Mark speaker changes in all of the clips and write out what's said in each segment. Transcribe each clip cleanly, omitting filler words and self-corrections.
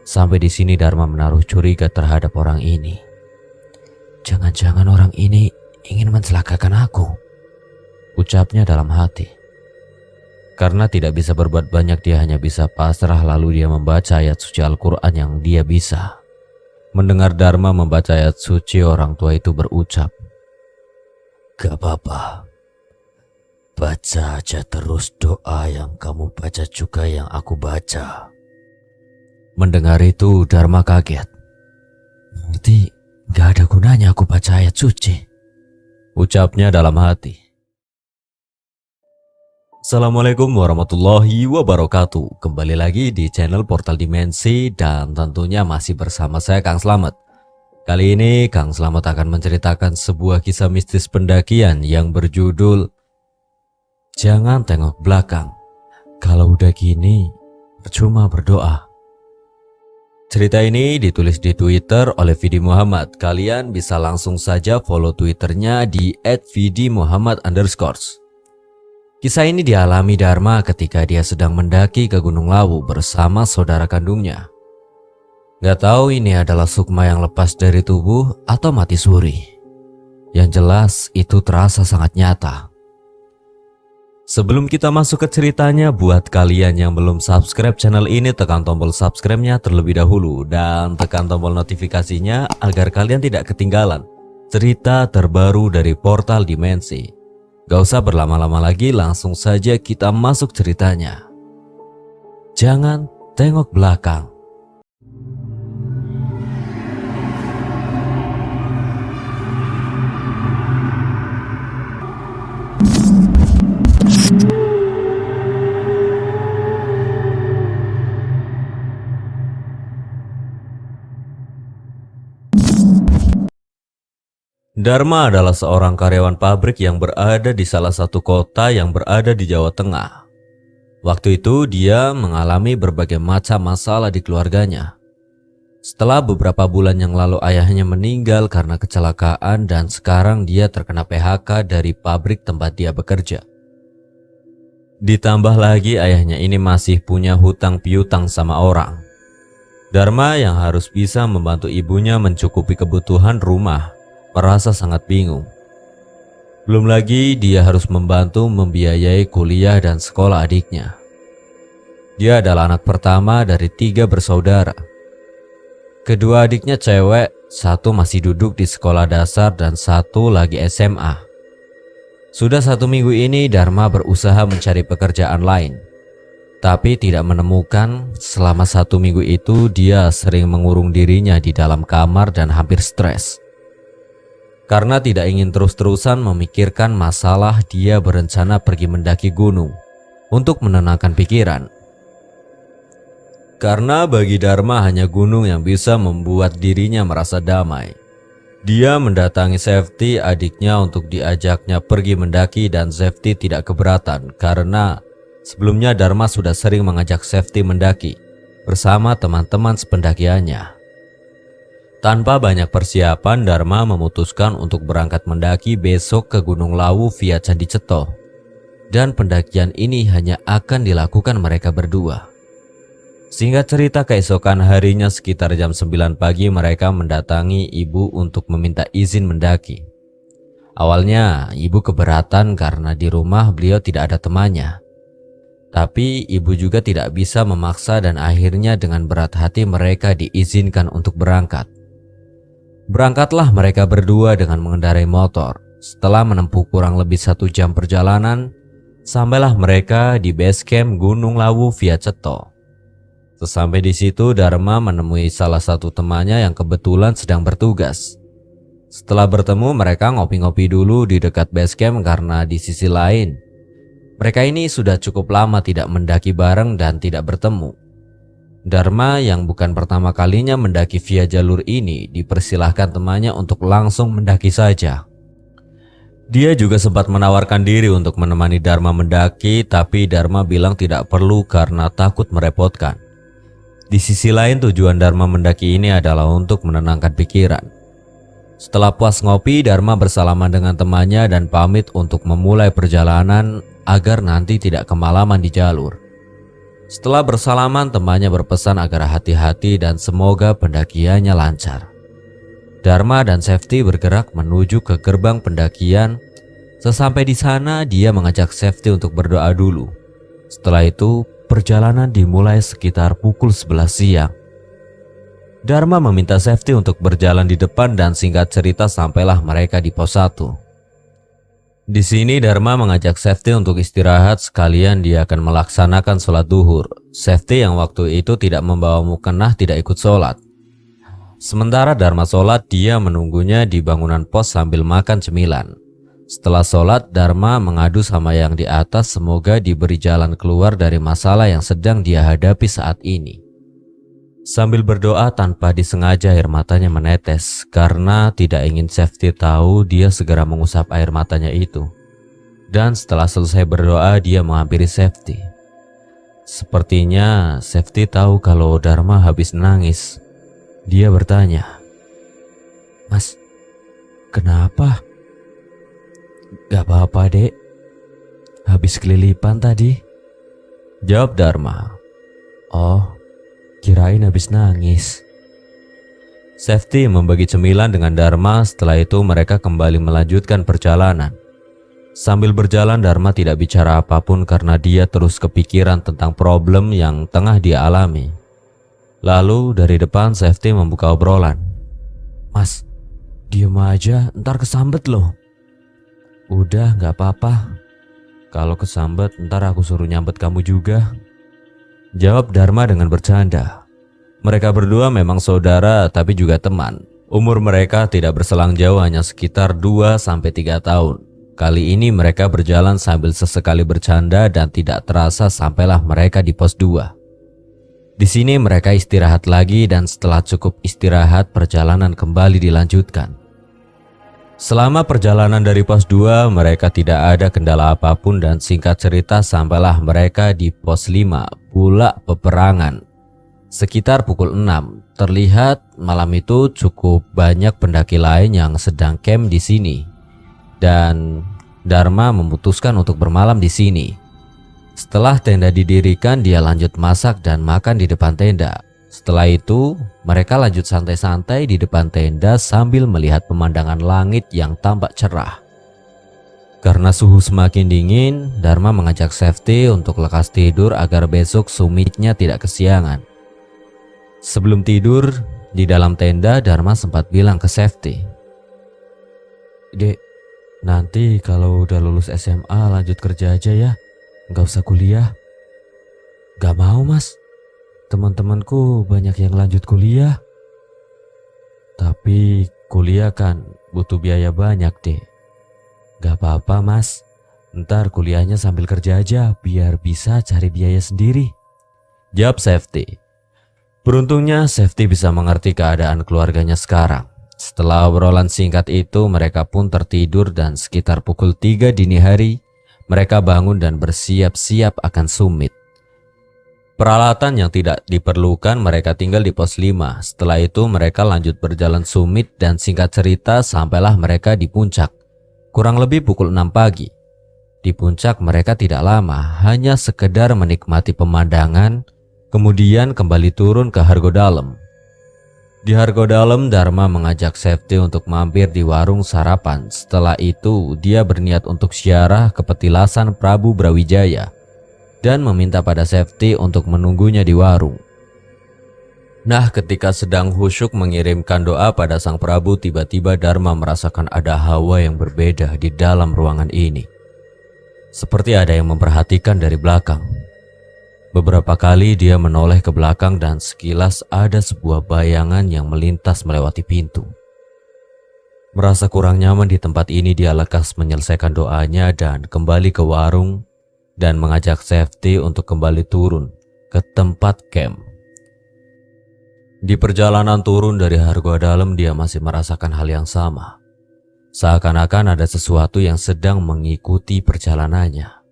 Speaker 1: Sampai di sini Dharma menaruh curiga terhadap orang ini. Jangan-jangan orang ini ingin mencelakakan aku, ucapnya dalam hati. Karena tidak bisa berbuat banyak, dia hanya bisa pasrah lalu dia membaca ayat suci Al-Quran yang dia bisa. Mendengar Dharma membaca ayat suci, orang tua itu berucap, "Gak apa-apa, baca aja terus doa yang kamu baca juga yang aku baca." Mendengar itu Dharma kaget. Berarti gak ada gunanya aku baca ayat suci, ucapnya dalam hati. Assalamualaikum warahmatullahi wabarakatuh. Kembali lagi di channel Portal Dimensi dan tentunya masih bersama saya Kang Slamet. Kali ini Kang Slamet akan menceritakan sebuah kisah mistis pendakian yang berjudul Jangan Tengok Belakang. Kalau udah gini, percuma berdoa. Cerita ini ditulis di Twitter oleh Vidi Muhammad. Kalian bisa langsung saja follow Twitternya di @vidimuhammad_. Kisah ini dialami Dharma ketika dia sedang mendaki ke Gunung Lawu bersama saudara kandungnya. Gak tahu ini adalah sukma yang lepas dari tubuh atau mati suri. Yang jelas itu terasa sangat nyata. Sebelum kita masuk ke ceritanya, buat kalian yang belum subscribe channel ini, tekan tombol subscribe-nya terlebih dahulu dan tekan tombol notifikasinya agar kalian tidak ketinggalan cerita terbaru dari Portal Dimensi. Gak usah berlama-lama lagi, langsung saja kita masuk ceritanya. Jangan tengok belakang. Dharma adalah seorang karyawan pabrik yang berada di salah satu kota yang berada di Jawa Tengah. Waktu itu dia mengalami berbagai macam masalah di keluarganya. Setelah beberapa bulan yang lalu ayahnya meninggal karena kecelakaan dan sekarang dia terkena PHK dari pabrik tempat dia bekerja. Ditambah lagi ayahnya ini masih punya hutang piutang sama orang. Dharma yang harus bisa membantu ibunya mencukupi kebutuhan rumah merasa sangat bingung. Belum lagi dia harus membantu membiayai kuliah dan sekolah adiknya. Dia adalah anak pertama dari 3 bersaudara. Kedua adiknya cewek, satu masih duduk di sekolah dasar dan satu lagi SMA. Sudah 1 minggu ini Dharma berusaha mencari pekerjaan lain, tapi tidak menemukan. Selama 1 minggu itu dia sering mengurung dirinya di dalam kamar dan hampir stres. Karena tidak ingin terus-terusan memikirkan masalah, dia berencana pergi mendaki gunung untuk menenangkan pikiran. Karena bagi Dharma hanya gunung yang bisa membuat dirinya merasa damai. Dia mendatangi Safety, adiknya, untuk diajaknya pergi mendaki dan Safety tidak keberatan karena sebelumnya Dharma sudah sering mengajak Safety mendaki bersama teman-teman sependakiannya. Tanpa banyak persiapan, Dharma memutuskan untuk berangkat mendaki besok ke Gunung Lawu via Candi Ceto. Dan pendakian ini hanya akan dilakukan mereka berdua. Singkat cerita, keesokan harinya sekitar jam 9 pagi mereka mendatangi ibu untuk meminta izin mendaki. Awalnya ibu keberatan karena di rumah beliau tidak ada temannya. Tapi ibu juga tidak bisa memaksa dan akhirnya dengan berat hati mereka diizinkan untuk berangkat. Berangkatlah mereka berdua dengan mengendarai motor. Setelah menempuh kurang lebih 1 jam perjalanan, sampailah mereka di base camp Gunung Lawu via Ceto. Sesampai di situ, Dharma menemui salah satu temannya yang kebetulan sedang bertugas. Setelah bertemu, mereka ngopi-ngopi dulu di dekat base camp karena di sisi lain mereka ini sudah cukup lama tidak mendaki bareng dan tidak bertemu. Dharma yang bukan pertama kalinya mendaki via jalur ini dipersilahkan temannya untuk langsung mendaki saja. Dia juga sempat menawarkan diri untuk menemani Dharma mendaki, tapi Dharma bilang tidak perlu karena takut merepotkan. Di sisi lain tujuan Dharma mendaki ini adalah untuk menenangkan pikiran. Setelah puas ngopi, Dharma bersalaman dengan temannya dan pamit untuk memulai perjalanan agar nanti tidak kemalaman di jalur. Setelah bersalaman, temannya berpesan agar hati-hati dan semoga pendakiannya lancar. Dharma dan Safety bergerak menuju ke gerbang pendakian. Sesampai di sana, dia mengajak Safety untuk berdoa dulu. Setelah itu, perjalanan dimulai sekitar pukul 11 siang. Dharma meminta Safety untuk berjalan di depan dan singkat cerita sampailah mereka di pos 1. Di sini Dharma mengajak Safety untuk istirahat sekalian dia akan melaksanakan sholat duhur. Safety yang waktu itu tidak membawa mukena tidak ikut sholat. Sementara Dharma sholat, dia menunggunya di bangunan pos sambil makan cemilan. Setelah sholat, Dharma mengadu sama yang di atas semoga diberi jalan keluar dari masalah yang sedang dia hadapi saat ini. Sambil berdoa tanpa disengaja air matanya menetes karena tidak ingin Safety tahu dia segera mengusap air matanya itu. Dan setelah selesai berdoa dia menghampiri Safety. Sepertinya Safety tahu kalau Dharma habis nangis. Dia bertanya, "Mas, kenapa?" "Gak apa-apa dek, habis kelilipan tadi," jawab Dharma. "Oh, kirain habis nangis." Safety membagi cemilan dengan Dharma. Setelah itu mereka kembali melanjutkan perjalanan. Sambil berjalan Dharma tidak bicara apapun karena dia terus kepikiran tentang problem yang tengah dia alami. Lalu dari depan Safety membuka obrolan. "Mas, diem aja, ntar kesambet loh." "Udah gak apa-apa, kalau kesambet ntar aku suruh nyambet kamu juga," jawab Dharma dengan bercanda. Mereka berdua memang saudara tapi juga teman. Umur mereka tidak berselang jauh, hanya sekitar 2-3 tahun. Kali ini mereka berjalan sambil sesekali bercanda dan tidak terasa sampailah mereka di pos 2. Di sini mereka istirahat lagi dan setelah cukup istirahat perjalanan kembali dilanjutkan. Selama perjalanan dari pos 2 mereka tidak ada kendala apapun dan singkat cerita sampailah mereka di pos 5 Bulak Peperangan. Sekitar pukul 6 terlihat malam itu cukup banyak pendaki lain yang sedang camp di sini dan Dharma memutuskan untuk bermalam di sini. Setelah tenda didirikan, dia lanjut masak dan makan di depan tenda. Setelah itu, mereka lanjut santai-santai di depan tenda sambil melihat pemandangan langit yang tampak cerah. Karena suhu semakin dingin, Dharma mengajak Safety untuk lekas tidur agar besok sumitnya tidak kesiangan. Sebelum tidur, di dalam tenda Dharma sempat bilang ke Safety, "Dek, nanti kalau udah lulus SMA lanjut kerja aja ya. Gak usah kuliah." "Gak mau mas, teman-temanku banyak yang lanjut kuliah." "Tapi kuliah kan butuh biaya banyak deh." "Gak apa-apa mas, ntar kuliahnya sambil kerja aja biar bisa cari biaya sendiri," jawab Safety. Beruntungnya Safety bisa mengerti keadaan keluarganya sekarang. Setelah obrolan singkat itu mereka pun tertidur dan sekitar pukul 3 dini hari mereka bangun dan bersiap-siap akan summit. Peralatan yang tidak diperlukan mereka tinggal di pos 5. Setelah itu mereka lanjut berjalan summit dan singkat cerita sampailah mereka di puncak. Kurang lebih pukul 6 pagi. Di puncak mereka tidak lama, hanya sekedar menikmati pemandangan, kemudian kembali turun ke Hargodalem. Di Hargodalem, Dharma mengajak Safety untuk mampir di warung sarapan. Setelah itu, dia berniat untuk ziarah ke petilasan Prabu Brawijaya dan meminta pada Safety untuk menunggunya di warung. Nah, ketika sedang khusyuk mengirimkan doa pada sang Prabu, tiba-tiba Dharma merasakan ada hawa yang berbeda di dalam ruangan ini. Seperti ada yang memperhatikan dari belakang. Beberapa kali dia menoleh ke belakang dan sekilas ada sebuah bayangan yang melintas melewati pintu. Merasa kurang nyaman di tempat ini, dia lekas menyelesaikan doanya dan kembali ke warung dan mengajak Safety untuk kembali turun ke tempat camp. Di perjalanan turun dari Hargodalem dia masih merasakan hal yang sama. Seakan-akan ada sesuatu yang sedang mengikuti perjalanannya.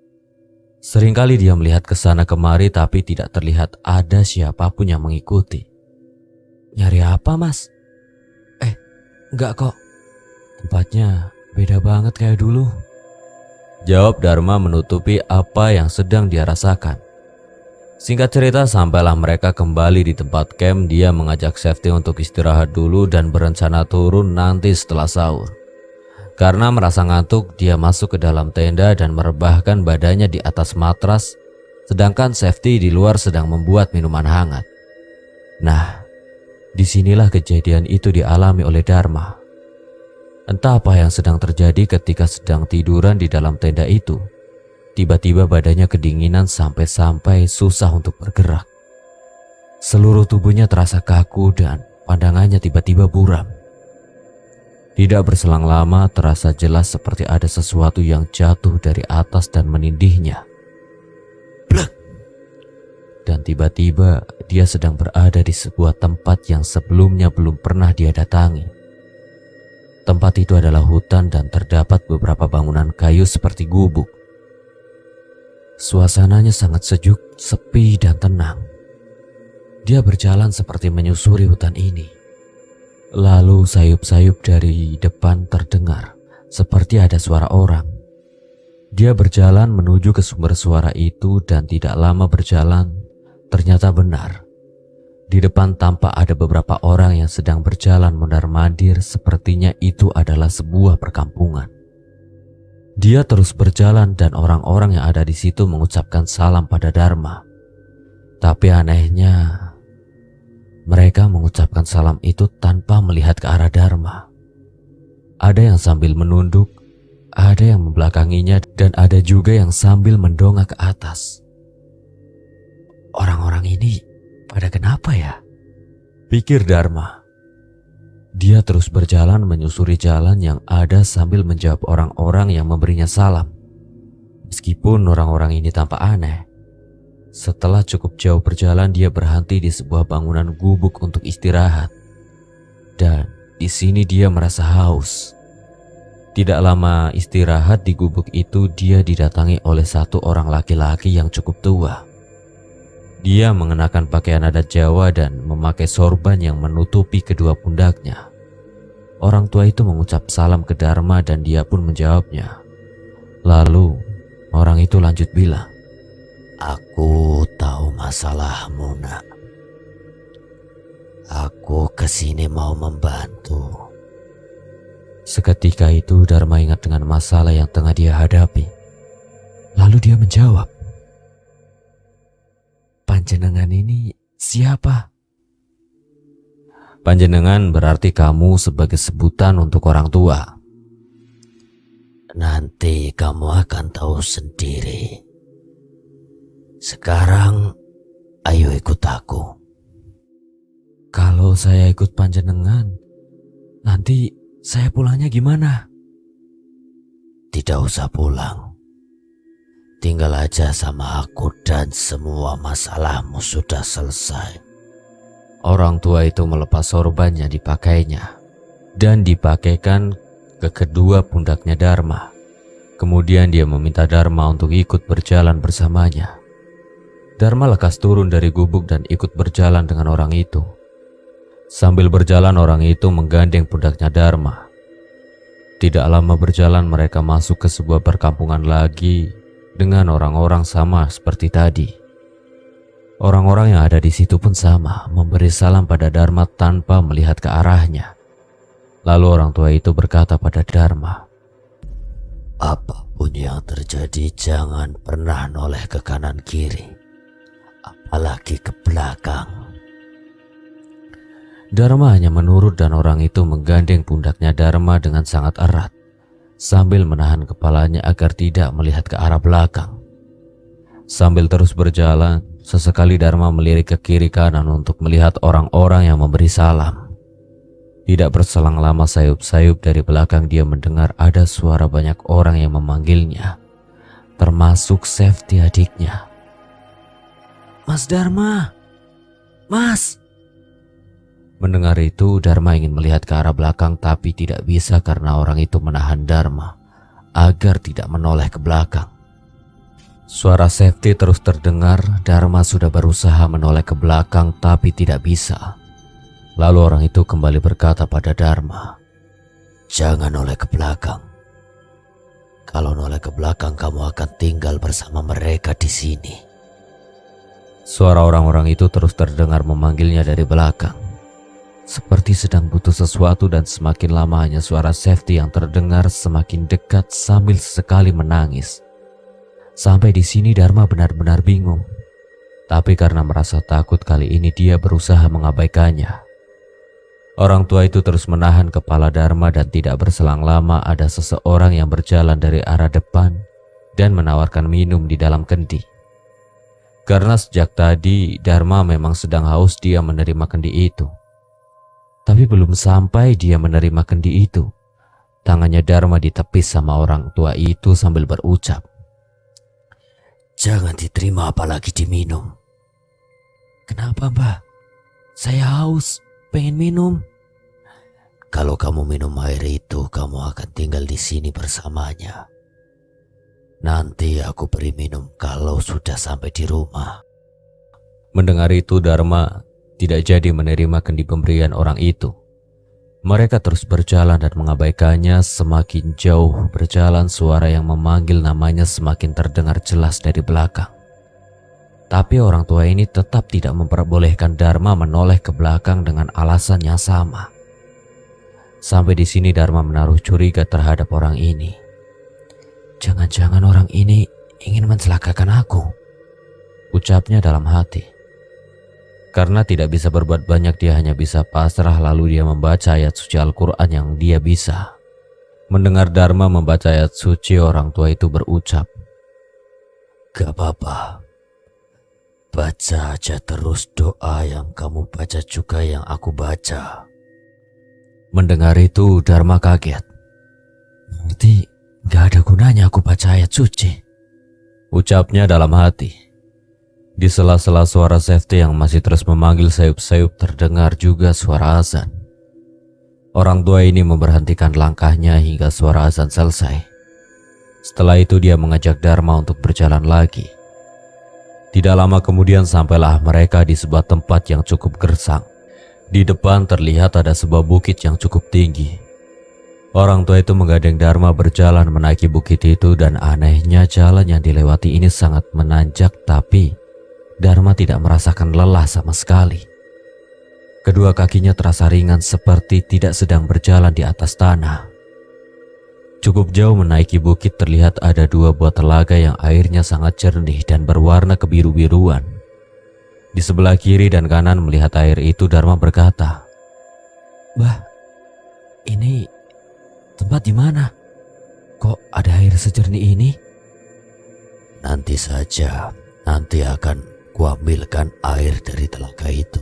Speaker 1: Seringkali dia melihat ke sana kemari tapi tidak terlihat ada siapapun yang mengikuti. "Nyari apa mas?" Enggak kok. Tempatnya beda banget kayak dulu," jawab Dharma menutupi apa yang sedang dia rasakan. Singkat cerita, sampailah mereka kembali di tempat camp. Dia mengajak Safety untuk istirahat dulu dan berencana turun nanti setelah sahur. Karena merasa ngantuk, dia masuk ke dalam tenda dan merebahkan badannya di atas matras, sedangkan Safety di luar sedang membuat minuman hangat. Nah, disinilah kejadian itu dialami oleh Dharma. Entah apa yang sedang terjadi ketika sedang tiduran di dalam tenda itu. Tiba-tiba badannya kedinginan sampai-sampai susah untuk bergerak. Seluruh tubuhnya terasa kaku dan pandangannya tiba-tiba buram. Tidak berselang lama, terasa jelas seperti ada sesuatu yang jatuh dari atas dan menindihnya. Blek! Dan tiba-tiba dia sedang berada di sebuah tempat yang sebelumnya belum pernah dia datangi. Tempat itu adalah hutan dan terdapat beberapa bangunan kayu seperti gubuk. Suasananya sangat sejuk, sepi dan tenang. Dia berjalan seperti menyusuri hutan ini. Lalu sayup-sayup dari depan terdengar, seperti ada suara orang. Dia berjalan menuju ke sumber suara itu dan tidak lama berjalan, ternyata benar. Di depan tampak ada beberapa orang yang sedang berjalan mondar-mandir, sepertinya itu adalah sebuah perkampungan. Dia terus berjalan dan orang-orang yang ada di situ mengucapkan salam pada Dharma. Tapi anehnya, mereka mengucapkan salam itu tanpa melihat ke arah Dharma. Ada yang sambil menunduk, ada yang membelakanginya, dan ada juga yang sambil mendongak ke atas. Orang-orang ini pada kenapa ya? Pikir Dharma. Dia terus berjalan menyusuri jalan yang ada sambil menjawab orang-orang yang memberinya salam. Meskipun orang-orang ini tampak aneh. Setelah cukup jauh berjalan, dia berhenti di sebuah bangunan gubuk untuk istirahat. Dan di sini dia merasa haus. Tidak lama istirahat di gubuk itu, dia didatangi oleh satu orang laki-laki yang cukup tua. Dia mengenakan pakaian adat Jawa dan memakai sorban yang menutupi kedua pundaknya. Orang tua itu mengucap salam ke Dharma dan dia pun menjawabnya. Lalu orang itu lanjut bilang, "Aku tahu masalahmu, nak. Aku kesini mau membantu." Seketika itu Dharma ingat dengan masalah yang tengah dia hadapi. Lalu dia menjawab, "Panjenengan ini siapa?" Panjenengan berarti kamu sebagai sebutan untuk orang tua. Nanti kamu akan tahu sendiri. Sekarang, ayo ikut aku. Kalau saya ikut panjenengan, nanti saya pulangnya gimana? Tidak usah pulang. Tinggal aja sama aku dan semua masalahmu sudah selesai. Orang tua itu melepas sorban yang dipakainya dan dipakaikan ke kedua pundaknya Dharma. Kemudian dia meminta Dharma untuk ikut berjalan bersamanya. Dharma lekas turun dari gubuk dan ikut berjalan dengan orang itu. Sambil berjalan, orang itu menggandeng pundaknya Dharma. Tidak lama berjalan, mereka masuk ke sebuah perkampungan lagi dengan orang-orang sama seperti tadi. Orang-orang yang ada di situ pun sama, memberi salam pada Dharma tanpa melihat ke arahnya. Lalu orang tua itu berkata pada Dharma, "Apapun yang terjadi, jangan pernah noleh ke kanan kiri, apalagi ke belakang." Dharma hanya menurut dan orang itu menggandeng pundaknya Dharma dengan sangat erat, sambil menahan kepalanya agar tidak melihat ke arah belakang. Sambil terus berjalan, sesekali Dharma melirik ke kiri kanan untuk melihat orang-orang yang memberi salam. Tidak berselang lama, sayup-sayup dari belakang dia mendengar ada suara banyak orang yang memanggilnya, termasuk Safety adiknya. "Mas Dharma, Mas!" Mendengar itu, Dharma ingin melihat ke arah belakang tapi tidak bisa karena orang itu menahan Dharma agar tidak menoleh ke belakang. Suara Safety terus terdengar. Dharma sudah berusaha menoleh ke belakang tapi tidak bisa. Lalu orang itu kembali berkata pada Dharma, "Jangan noleh ke belakang. Kalau noleh ke belakang, kamu akan tinggal bersama mereka di sini." Suara orang-orang itu terus terdengar memanggilnya dari belakang, seperti sedang butuh sesuatu, dan semakin lama hanya suara Safety yang terdengar semakin dekat sambil sesekali menangis. Sampai di sini Dharma benar-benar bingung. Tapi karena merasa takut, kali ini dia berusaha mengabaikannya. Orang tua itu terus menahan kepala Dharma dan tidak berselang lama ada seseorang yang berjalan dari arah depan dan menawarkan minum di dalam kendi. Karena sejak tadi Dharma memang sedang haus, dia menerima kendi itu. Tapi belum sampai dia menerima kendi itu, tangannya Dharma ditepis sama orang tua itu sambil berucap, "Jangan diterima apalagi diminum." "Kenapa, Mbah? Saya haus, pengen minum." "Kalau kamu minum air itu, kamu akan tinggal di sini bersamanya. Nanti aku beri minum kalau sudah sampai di rumah." Mendengar itu, Dharma tidak jadi menerima kendi pemberian orang itu. Mereka terus berjalan dan mengabaikannya. Semakin jauh berjalan, suara yang memanggil namanya semakin terdengar jelas dari belakang. Tapi orang tua ini tetap tidak memperbolehkan Dharma menoleh ke belakang dengan alasan yang sama. Sampai di sini Dharma menaruh curiga terhadap orang ini. Jangan-jangan orang ini ingin mencelakakan aku, ucapnya dalam hati. Karena tidak bisa berbuat banyak, dia hanya bisa pasrah, lalu dia membaca ayat suci Al-Quran yang dia bisa. Mendengar Dharma membaca ayat suci, orang tua itu berucap, "Gak apa-apa. Baca aja terus doa yang kamu baca juga yang aku baca." Mendengar itu Dharma kaget. "Berarti gak ada gunanya aku baca ayat suci," ucapnya dalam hati. Di sela-sela suara Safety yang masih terus memanggil sayup-sayup, terdengar juga suara azan. Orang tua ini memberhentikan langkahnya hingga suara azan selesai. Setelah itu dia mengajak Dharma untuk berjalan lagi. Tidak lama kemudian sampailah mereka di sebuah tempat yang cukup gersang. Di depan terlihat ada sebuah bukit yang cukup tinggi. Orang tua itu menggandeng Dharma berjalan menaiki bukit itu, dan anehnya jalan yang dilewati ini sangat menanjak, tapi Dharma tidak merasakan lelah sama sekali. Kedua kakinya terasa ringan seperti tidak sedang berjalan di atas tanah. Cukup jauh menaiki bukit terlihat ada dua buah telaga yang airnya sangat jernih dan berwarna kebiru-biruan. Di sebelah kiri dan kanan melihat air itu, Dharma berkata, "Bah, ini tempat di mana? Kok ada air sejernih ini?" "Nanti saja, nanti akan kuambilkan air dari telaga itu."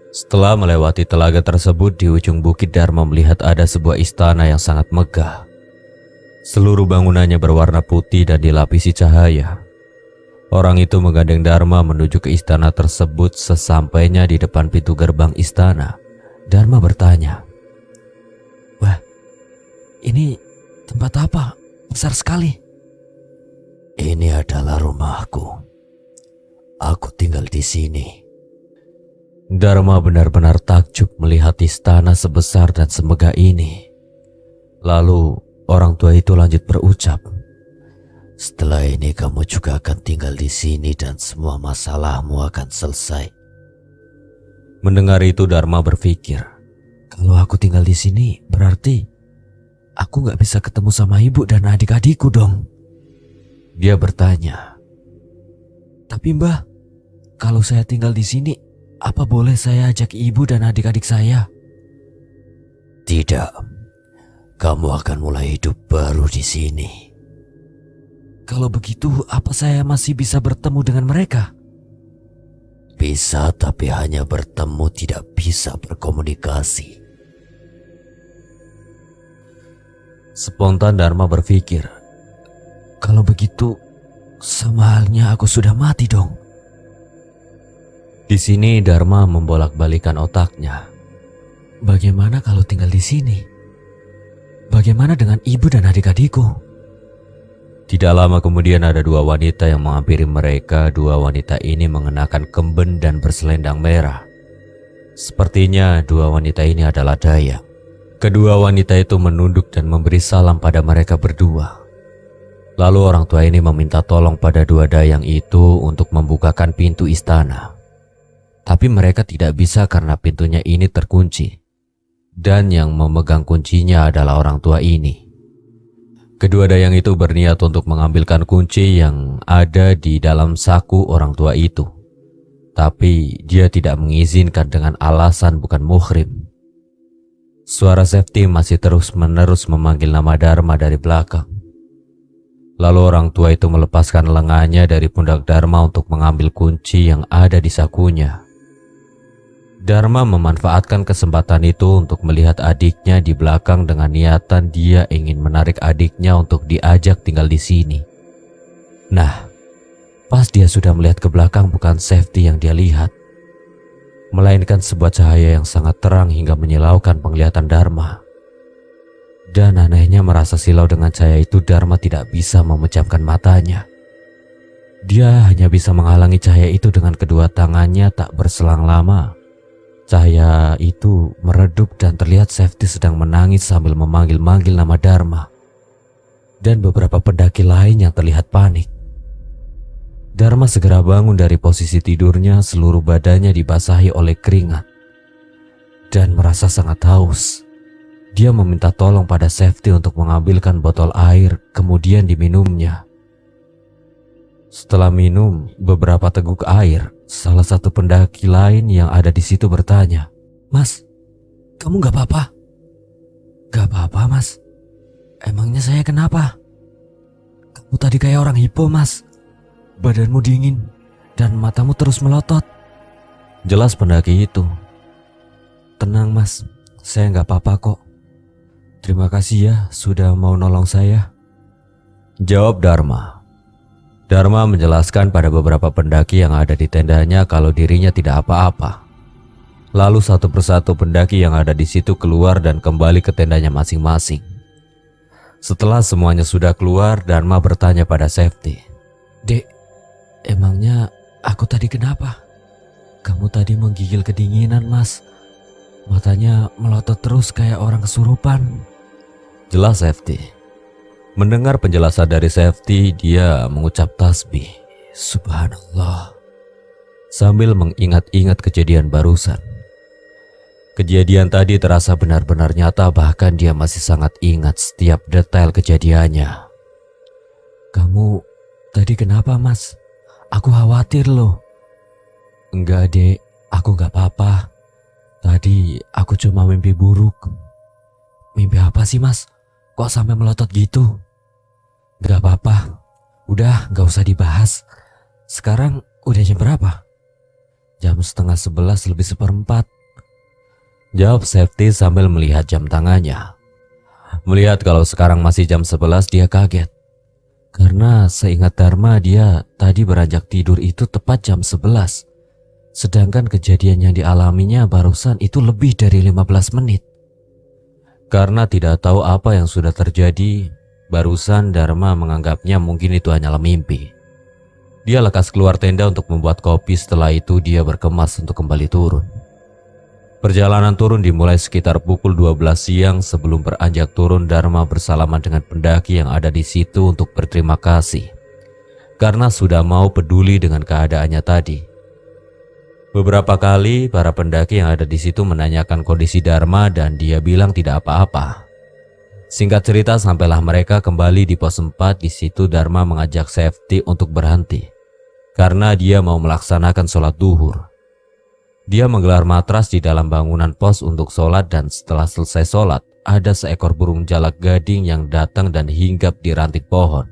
Speaker 1: Setelah melewati telaga tersebut, di ujung bukit Dharma melihat ada sebuah istana yang sangat megah. Seluruh bangunannya berwarna putih dan dilapisi cahaya. Orang itu menggandeng Dharma menuju ke istana tersebut. Sesampainya di depan pintu gerbang istana, Dharma bertanya, "Wah, ini tempat apa? Besar sekali." "Ini adalah rumahku. Aku tinggal di sini." Dharma benar-benar takjub melihat istana sebesar dan semegah ini. Lalu orang tua itu lanjut berucap, "Setelah ini kamu juga akan tinggal di sini dan semua masalahmu akan selesai." Mendengar itu Dharma berpikir, kalau aku tinggal di sini berarti aku gak bisa ketemu sama ibu dan adik-adikku dong. Dia bertanya, "Tapi Mbah, kalau saya tinggal di sini, apa boleh saya ajak ibu dan adik-adik saya?" "Tidak, kamu akan mulai hidup baru di sini." "Kalau begitu, apa saya masih bisa bertemu dengan mereka?" "Bisa, tapi hanya bertemu, tidak bisa berkomunikasi." Spontan Dharma berpikir, kalau begitu sama halnya aku sudah mati dong. Di sini Dharma membolak-balikan otaknya. Bagaimana kalau tinggal di sini? Bagaimana dengan ibu dan adik-adikku? Tidak lama kemudian ada dua wanita yang menghampiri mereka. Dua wanita ini mengenakan kemben dan berselendang merah. Sepertinya dua wanita ini adalah Dayak. Kedua wanita itu menunduk dan memberi salam pada mereka berdua. Lalu orang tua ini meminta tolong pada dua dayang itu untuk membukakan pintu istana. Tapi mereka tidak bisa karena pintunya ini terkunci. Dan yang memegang kuncinya adalah orang tua ini. Kedua dayang itu berniat untuk mengambilkan kunci yang ada di dalam saku orang tua itu. Tapi dia tidak mengizinkan dengan alasan bukan muhrim. Suara Safety masih terus-menerus memanggil nama Dharma dari belakang. Lalu orang tua itu melepaskan lengannya dari pundak Dharma untuk mengambil kunci yang ada di sakunya. Dharma memanfaatkan kesempatan itu untuk melihat adiknya di belakang dengan niatan dia ingin menarik adiknya untuk diajak tinggal di sini. Nah, pas dia sudah melihat ke belakang bukan Safety yang dia lihat, melainkan sebuah cahaya yang sangat terang hingga menyilaukan penglihatan Dharma. Dan anehnya merasa silau dengan cahaya itu, Dharma tidak bisa memejamkan matanya. Dia hanya bisa menghalangi cahaya itu dengan kedua tangannya. Tak berselang lama, cahaya itu meredup dan terlihat Safety sedang menangis sambil memanggil-manggil nama Dharma. Dan beberapa pendaki lain yang terlihat panik. Dharma segera bangun dari posisi tidurnya, seluruh badannya dibasahi oleh keringat. Dan merasa sangat haus. Dia meminta tolong pada Safety untuk mengambilkan botol air, kemudian diminumnya. Setelah minum beberapa teguk air, salah satu pendaki lain yang ada di situ bertanya, "Mas, kamu gak apa-apa?" "Gak apa-apa, Mas. Emangnya saya kenapa?" "Kamu tadi kayak orang hipo, Mas. Badanmu dingin dan matamu terus melotot," jelas pendaki itu. "Tenang, Mas. Saya gak apa-apa kok. Terima kasih ya sudah mau nolong saya," jawab Dharma. Dharma menjelaskan pada beberapa pendaki yang ada di tendanya kalau dirinya tidak apa-apa. Lalu satu persatu pendaki yang ada di situ keluar dan kembali ke tendanya masing-masing. Setelah semuanya sudah keluar, Dharma bertanya pada Safety, "Dek, emangnya aku tadi kenapa? Kamu tadi menggigil kedinginan, Mas. Matanya melotot terus kayak orang kesurupan," jelas Safety. Mendengar penjelasan dari Safety, dia mengucap tasbih, "Subhanallah," sambil mengingat-ingat kejadian barusan. Kejadian tadi terasa benar-benar nyata, bahkan dia masih sangat ingat setiap detail kejadiannya. "Kamu tadi kenapa, Mas? Aku khawatir loh." "Enggak, Dek, aku gak apa-apa. Tadi aku cuma mimpi buruk." "Mimpi apa sih, Mas? Kok sampai melotot gitu?" "Gak apa-apa. Udah gak usah dibahas. Sekarang udah jam berapa?" "Jam 10:30 lebih seperempat," jawab Safety sambil melihat jam tangannya. Melihat kalau sekarang masih jam 11, dia kaget. Karena seingat Dharma, dia tadi beranjak tidur itu tepat jam 11. Sedangkan kejadian yang dialaminya barusan itu lebih dari 15 menit. Karena tidak tahu apa yang sudah terjadi, barusan Dharma menganggapnya mungkin itu hanyalah mimpi. Dia lekas keluar tenda untuk membuat kopi. Setelah itu dia berkemas untuk kembali turun. Perjalanan turun dimulai sekitar pukul 12 siang. Sebelum beranjak turun, Dharma bersalaman dengan pendaki yang ada di situ untuk berterima kasih karena sudah mau peduli dengan keadaannya tadi. Beberapa kali para pendaki yang ada di situ menanyakan kondisi Dharma dan dia bilang tidak apa-apa. Singkat cerita, sampailah mereka kembali di pos 4. Di situ Dharma mengajak Safety untuk berhenti karena dia mau melaksanakan sholat duhur. Dia menggelar matras di dalam bangunan pos untuk sholat, dan setelah selesai sholat, ada seekor burung jalak gading yang datang dan hinggap di ranting pohon.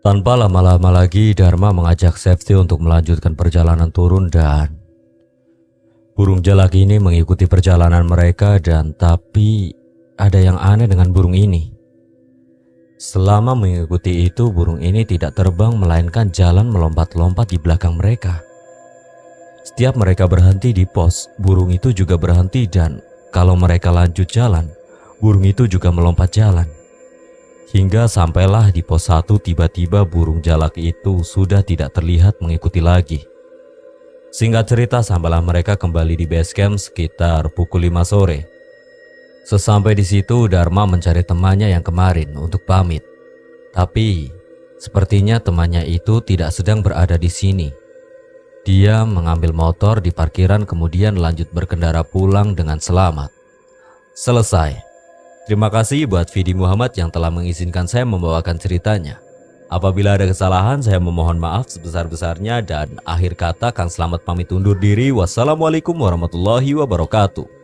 Speaker 1: Tanpa lama-lama lagi, Dharma mengajak Safety untuk melanjutkan perjalanan turun, dan burung jalak ini mengikuti perjalanan mereka. Dan tapi ada yang aneh dengan burung ini. Selama mengikuti itu, burung ini tidak terbang melainkan jalan melompat-lompat di belakang mereka. Setiap mereka berhenti di pos, burung itu juga berhenti, dan kalau mereka lanjut jalan, burung itu juga melompat jalan. Hingga sampailah di pos 1, tiba-tiba burung jalak itu sudah tidak terlihat mengikuti lagi. Singkat cerita, sampailah mereka kembali di base camp sekitar pukul 5 sore. Sesampai di situ, Dharma mencari temannya yang kemarin untuk pamit. Tapi sepertinya temannya itu tidak sedang berada di sini. Dia mengambil motor di parkiran kemudian lanjut berkendara pulang dengan selamat. Selesai. Terima kasih buat Vidi Muhammad yang telah mengizinkan saya membawakan ceritanya. Apabila ada kesalahan, saya memohon maaf sebesar-besarnya dan akhir kata Kang Slamet pamit undur diri. Wassalamualaikum warahmatullahi wabarakatuh.